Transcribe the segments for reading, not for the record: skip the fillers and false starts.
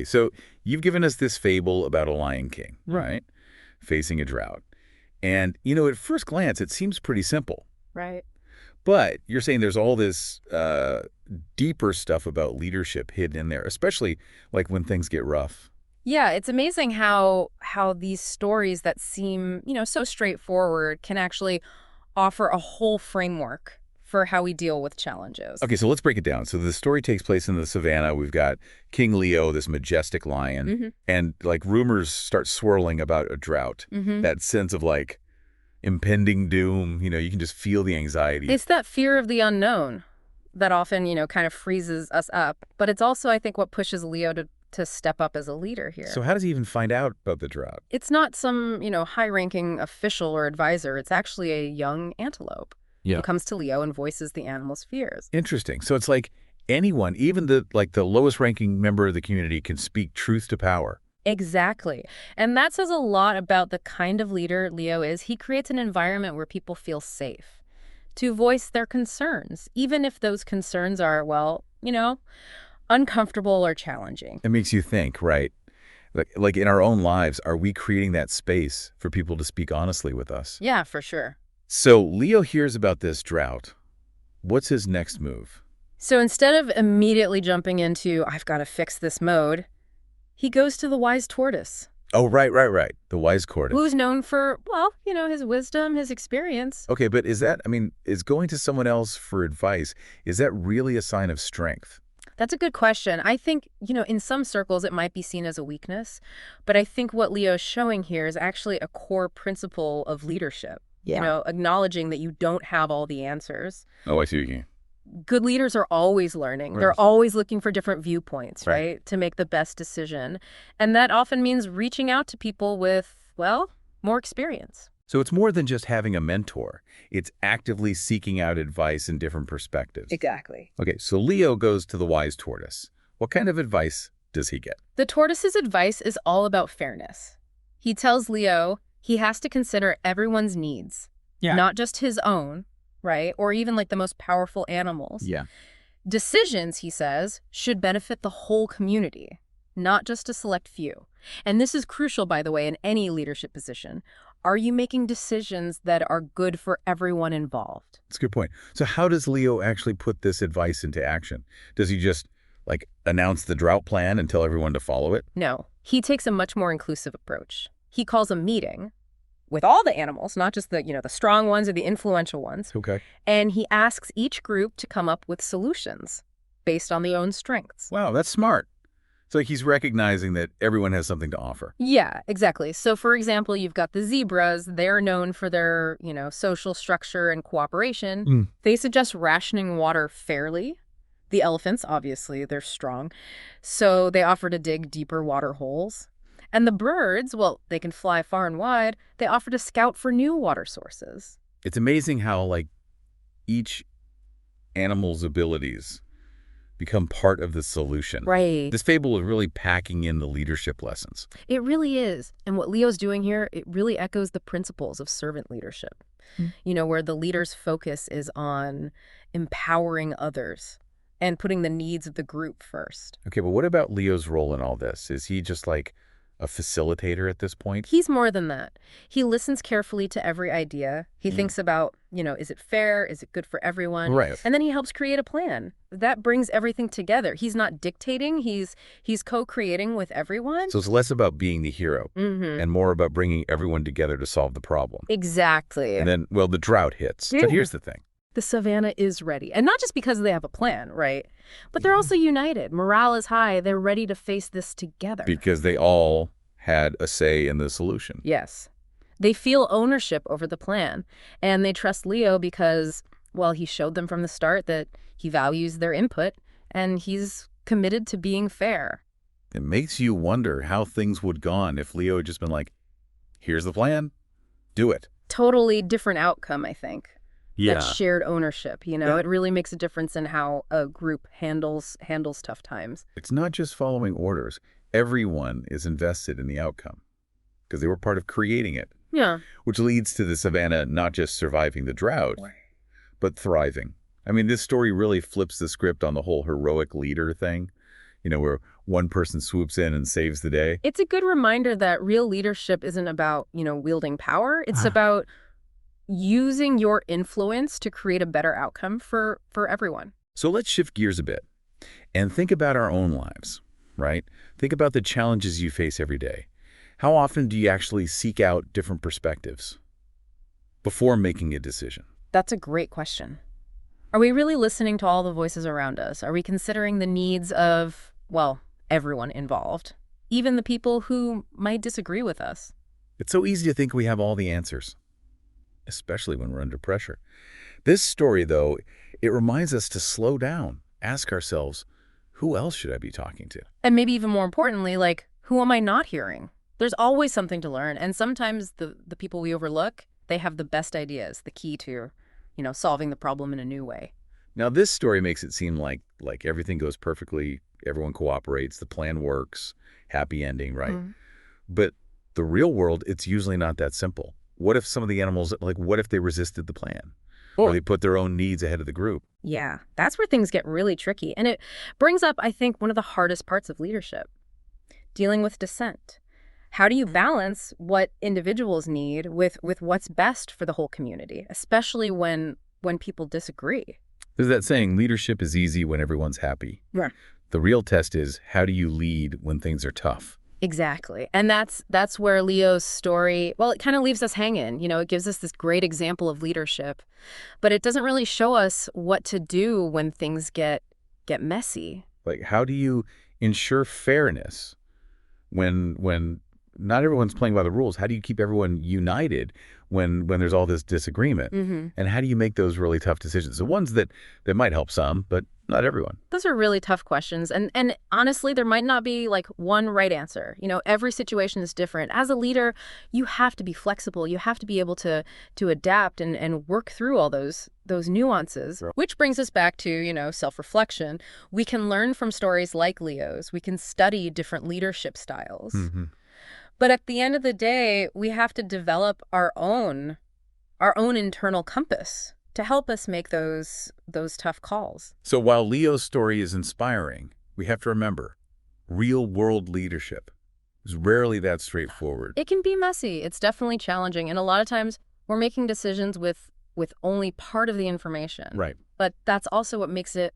so you've given us this fable about a lion king, right? Facing a drought. And, at first glance, it seems pretty simple. Right. But you're saying there's all this deeper stuff about leadership hidden in there, especially like when things get rough. Yeah, it's amazing how these stories that seem, so straightforward can actually offer a whole framework for how we deal with challenges. Okay, so let's break it down. So the story takes place in the savannah. We've got King Leo, this majestic lion, and like rumors start swirling about a drought. That sense of like impending doom, you can just feel the anxiety. It's that fear of the unknown that often, kind of freezes us up. But it's also, I think, what pushes Leo to step up as a leader here. So how does he even find out about the drought? It's not some, high-ranking official or advisor. It's actually a young antelope who comes to Leo and voices the animal's fears. Interesting. So it's like anyone, even the lowest-ranking member of the community, can speak truth to power. Exactly. And that says a lot about the kind of leader Leo is. He creates an environment where people feel safe to voice their concerns, even if those concerns are, well, uncomfortable or challenging. It makes you think, right? Like in our own lives, are we creating that space for people to speak honestly with us? Yeah, for sure. So Leo hears about this drought. What's his next move? So instead of immediately jumping into, I've got to fix this mode, he goes to the wise tortoise. Oh, right. The wise tortoise. Who's known for, well, his wisdom, his experience. Okay, but is going to someone else for advice, is that really a sign of strength? That's a good question. I think, in some circles it might be seen as a weakness, but I think what Leo's showing here is actually a core principle of leadership. Yeah. Acknowledging that you don't have all the answers. Oh, I see what you mean. Good leaders are always learning. Right. They're always looking for different viewpoints, right, to make the best decision. And that often means reaching out to people with, well, more experience. So it's more than just having a mentor. It's actively seeking out advice and different perspectives. Exactly. Okay, so Leo goes to the wise tortoise. What kind of advice does he get? The tortoise's advice is all about fairness. He tells Leo he has to consider everyone's needs, not just his own, right? Or even like the most powerful animals. Yeah. Decisions, he says, should benefit the whole community, not just a select few. And this is crucial, by the way, in any leadership position. Are you making decisions that are good for everyone involved? That's a good point. So how does Leo actually put this advice into action? Does he just announce the drought plan and tell everyone to follow it? No, he takes a much more inclusive approach. He calls a meeting with all the animals, not just the strong ones or the influential ones. Okay. And he asks each group to come up with solutions based on their own strengths. Wow, that's smart. So he's recognizing that everyone has something to offer. Yeah, exactly. So, for example, you've got the zebras. They're known for their, social structure and cooperation. They suggest rationing water fairly. The elephants, obviously, they're strong. So they offer to dig deeper water holes. And the birds, well, they can fly far and wide. They offer to scout for new water sources. It's amazing how, each animal's abilities become part of the solution. Right. This fable is really packing in the leadership lessons. It really is. And what Leo's doing here, it really echoes the principles of servant leadership, where the leader's focus is on empowering others and putting the needs of the group first. Okay, but what about Leo's role in all this? Is he just a facilitator at this point? He's more than that. He listens carefully to every idea. He thinks about, is it fair? Is it good for everyone? Right. And then he helps create a plan. That brings everything together. He's not dictating. He's co-creating with everyone. So it's less about being the hero and more about bringing everyone together to solve the problem. Exactly. And then, the drought hits. But here's the thing. The savannah is ready. And not just because they have a plan, right? But they're also united. Morale is high. They're ready to face this together. Because they all had a say in the solution. Yes. They feel ownership over the plan. And they trust Leo because, well, he showed them from the start that he values their input and he's committed to being fair. It makes you wonder how things would have gone if Leo had just been like, here's the plan, do it. Totally different outcome, I think. Yeah. That shared ownership, It really makes a difference in how a group handles tough times. It's not just following orders. Everyone is invested in the outcome because they were part of creating it. Yeah. Which leads to the savannah not just surviving the drought, but thriving. I mean, this story really flips the script on the whole heroic leader thing. where one person swoops in and saves the day. It's a good reminder that real leadership isn't about, wielding power. It's about using your influence to create a better outcome for everyone. So let's shift gears a bit and think about our own lives, right? Think about the challenges you face every day. How often do you actually seek out different perspectives before making a decision? That's a great question. Are we really listening to all the voices around us? Are we considering the needs of, well, everyone involved, even the people who might disagree with us? It's so easy to think we have all the answers, especially when we're under pressure. This story, though, it reminds us to slow down, ask ourselves, who else should I be talking to? And maybe even more importantly, who am I not hearing? There's always something to learn, and sometimes the people we overlook, they have the best ideas, the key to, solving the problem in a new way. Now, this story makes it seem like everything goes perfectly, everyone cooperates, the plan works, happy ending, right? Mm-hmm. But the real world, it's usually not that simple. What if some of the animals, what if they resisted the plan? Or they put their own needs ahead of the group? Yeah, that's where things get really tricky. And it brings up, I think, one of the hardest parts of leadership, dealing with dissent. How do you balance what individuals need with what's best for the whole community, especially when people disagree? There's that saying, leadership is easy when everyone's happy. Yeah. The real test is, how do you lead when things are tough? Exactly. And that's where Leo's story, well, it kind of leaves us hanging. It gives us this great example of leadership, but it doesn't really show us what to do when things get messy. How do you ensure fairness when not everyone's playing by the rules? How do you keep everyone united when there's all this disagreement? Mm-hmm. And how do you make those really tough decisions? The ones that might help some, but not everyone. Those are really tough questions. And honestly, there might not be one right answer. Every situation is different. As a leader, you have to be flexible. You have to be able to adapt and work through all those nuances, right. Which brings us back to, self-reflection. We can learn from stories like Leo's. We can study different leadership styles. Mm-hmm. But at the end of the day, we have to develop our own internal compass to help us make those tough calls. So while Leo's story is inspiring, we have to remember, real-world leadership is rarely that straightforward. It can be messy. It's definitely challenging. And a lot of times, we're making decisions with only part of the information. Right. But that's also what makes it,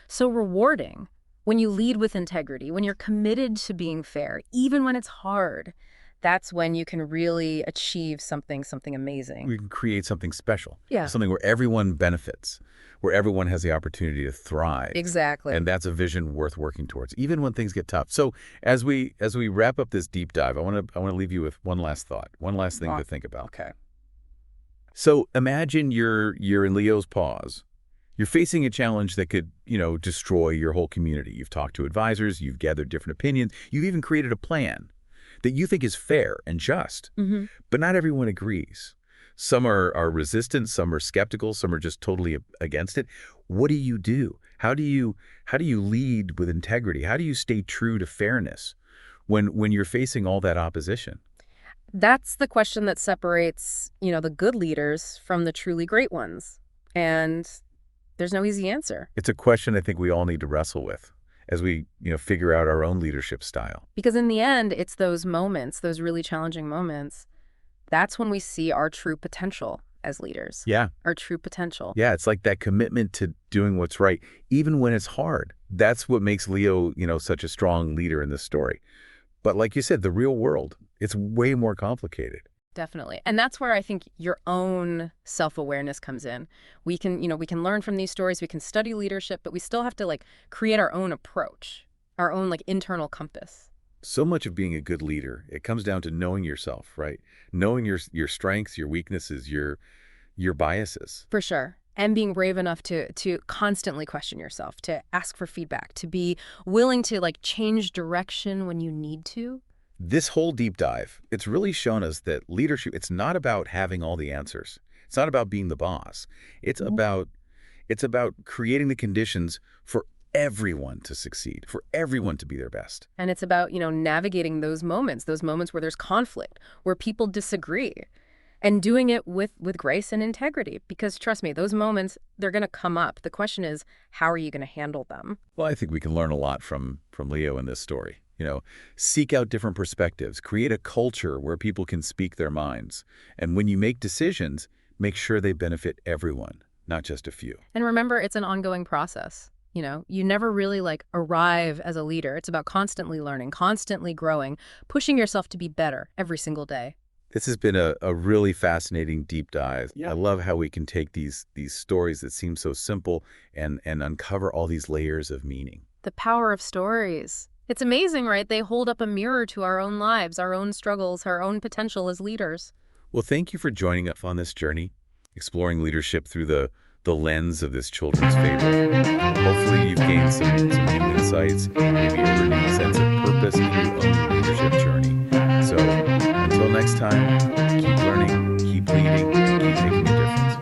so rewarding. When you lead with integrity, when you're committed to being fair, even when it's hard, that's when you can really achieve something amazing. We can create something special. Yeah. Something where everyone benefits, where everyone has the opportunity to thrive. Exactly. And that's a vision worth working towards, even when things get tough. So as we wrap up this deep dive, I want to leave you with one last thought, one last thing to think about. Okay. So imagine you're in Leo's paws. You're facing a challenge that could, destroy your whole community. You've talked to advisors, you've gathered different opinions, you've even created a plan that you think is fair and just. Mm-hmm. But not everyone agrees. Some are resistant, some are skeptical, some are just totally against it. What do you do? How do you lead with integrity? How do you stay true to fairness when you're facing all that opposition? That's the question that separates, the good leaders from the truly great ones. And there's no easy answer. It's a question I think we all need to wrestle with as we, figure out our own leadership style. Because in the end, it's those moments, those really challenging moments, that's when we see our true potential as leaders. Yeah. Our true potential. Yeah, it's like that commitment to doing what's right, even when it's hard. That's what makes Leo, such a strong leader in this story. But like you said, the real world, it's way more complicated. Definitely. And that's where I think your own self-awareness comes in. We can learn from these stories, we can study leadership, but we still have to create our own approach, our own internal compass. So much of being a good leader, it comes down to knowing yourself, right? Knowing your strengths, your weaknesses, your biases. For sure. And being brave enough to constantly question yourself, to ask for feedback, to be willing to change direction when you need to. This whole deep dive, it's really shown us that leadership, it's not about having all the answers. It's not about being the boss. It's about creating the conditions for everyone to succeed, for everyone to be their best. And it's about, navigating those moments where there's conflict, where people disagree. And doing it with grace and integrity, because trust me, those moments, they're going to come up. The question is, how are you going to handle them? Well, I think we can learn a lot from Leo in this story. Seek out different perspectives, create a culture where people can speak their minds. And when you make decisions, make sure they benefit everyone, not just a few. And remember, it's an ongoing process. You never really arrive as a leader. It's about constantly learning, constantly growing, pushing yourself to be better every single day. This has been a really fascinating deep dive. Yeah. I love how we can take these stories that seem so simple and uncover all these layers of meaning. The power of stories. It's amazing, right? They hold up a mirror to our own lives, our own struggles, our own potential as leaders. Well, thank you for joining us on this journey, exploring leadership through the lens of this children's favorite. Hopefully you've gained some new insights, maybe a renewed sense of purpose in your own leadership journey. So until next time, keep learning, keep leading, keep making a difference.